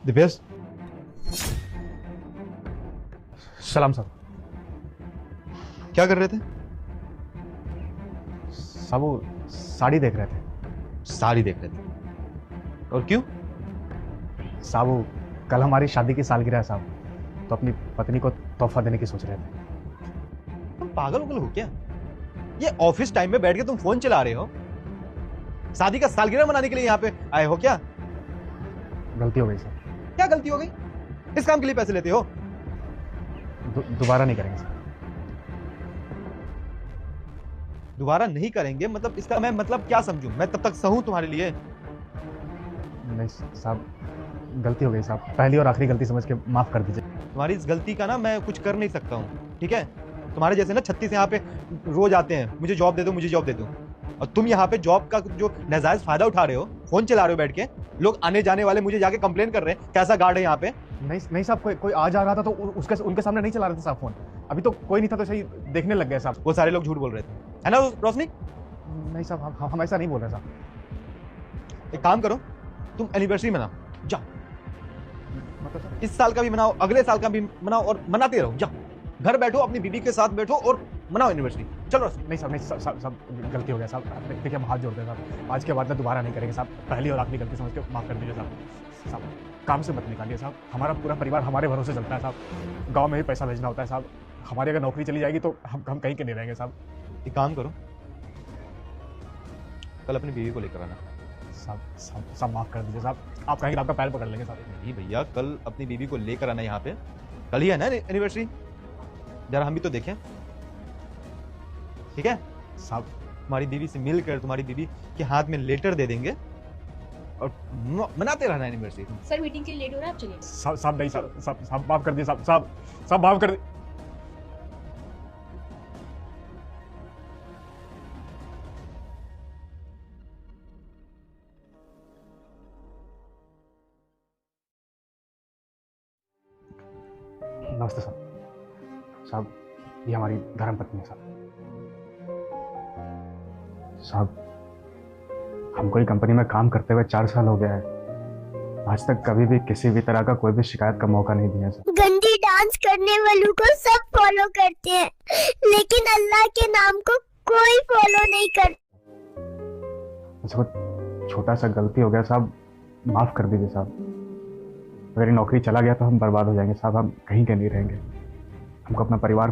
दिव्यस, सलाम सर। क्या कर रहे थे? साहब वो साड़ी देख रहे थे। साड़ी देख रहे थे? और क्यों? साहब वो कल हमारी शादी की सालगिरह है साहब, तो अपनी पत्नी को तोहफा देने की सोच रहे थे। तुम पागल उगल हो क्या? ये ऑफिस टाइम में बैठ के तुम फोन चला रहे हो? शादी का सालगिरह मनाने के लिए यहाँ पे आए हो क्या? गलती हो गई सर। क्या गलती हो गई? इस काम के लिए पैसे लेते हो? दोबारा नहीं करेंगे सर। दोबारा नहीं करेंगे मतलब इसका मैं मतलब क्या समझूं? मैं तब तक सहूं तुम्हारे लिए? नहीं साहब, गलती हो गई साहब, पहली और आखिरी गलती समझ के माफ कर दीजिए। तुम्हारी इस गलती का ना मैं कुछ कर नहीं सकता हूँ, ठीक है? तुम्हारे जैसे ना 36 यहाँ पे रोज आते हैं, मुझे जॉब दे दो, मुझे जॉब दे दो, और तुम यहाँ पे जॉब का जो नाजायज फायदा उठा रहे हो, फोन चला रहे हो बैठ के। लोग आने जाने वाले मुझे जाके कंप्लेन कर रहे हैं कैसा गार्ड है यहाँ पे। नहीं साहब, कोई आ जा रहा था तो उसके उनके सामने नहीं चला रहे थे साहब फोन। अभी तो कोई नहीं था तो सही देखने लग गए साहब। वो सारे लोग झूठ बोल रहे थे, है ना रोशनी? नहीं साहब, हम ऐसा नहीं बोल रहे साहब। एक काम करो, तुम एनिवर्सरी मनाओ, जाओ। मतलब इस साल का भी मनाओ, अगले साल का भी मनाओ, और मनाते रहो। जाओ घर बैठो, अपनी बीबी के साथ बैठो और मनाओ एनिवर्सरी। चलो। नहीं साहब, नहीं साहब, गलती हो गया साहब। देखिए हम हाथ जोड़ते हैं साहब, आज के बाद में दोबारा नहीं करेंगे साहब। पहली और आखिरी गलती समझ के माफ कर दीजिए साहब। साहब काम से मत निकालिए साहब, हमारा पूरा परिवार हमारे भरोसे चलता है साहब। गांव में भी पैसा भेजना होता है साहब। हमारी अगर नौकरी चली जाएगी तो हम कहीं के नहीं रहेंगे साहब। एक काम करो, कल अपनी बीवी को लेकर आना। साहब माफ कर दीजिए साहब, आप कहेंगे आपका पैर पकड़ लेंगे साहब। नहीं भैया, कल अपनी बीवी को लेकर आना यहाँ पे। कल ही है ना एनिवर्सरी, जरा हम भी तो देखें, ठीक है? साहब तुम्हारी बीवी से मिलकर तुम्हारी बीवी के हाथ में लेटर दे देंगे और मनाते रहना एनिवर्सरी। सर मीटिंग के लिए लेट हो रहा है, आप चलिए। साहब नहीं साहब माफ कर दीजिए साहब माफ कर दीजिए। नमस्ते साहब, ये हमारी धर्मपत्नी है साहब। साहब हमको ये कंपनी में काम करते हुए 4 साल हो गया है, आज तक कभी भी किसी भी तरह का कोई भी शिकायत का मौका नहीं दिया सर। गंदी डांस करने वालों को सब फॉलो करते हैं, लेकिन अल्लाह के नाम को कोई फॉलो नहीं करता। मुझसे छोटा सा गलती हो गया साहब, माफ कर दीजिए साहब। अगर ये नौकरी चला गया तो हम बर्बाद हो जाएंगे साहब, हम कहीं के नहीं रहेंगे। हमको अपना परिवार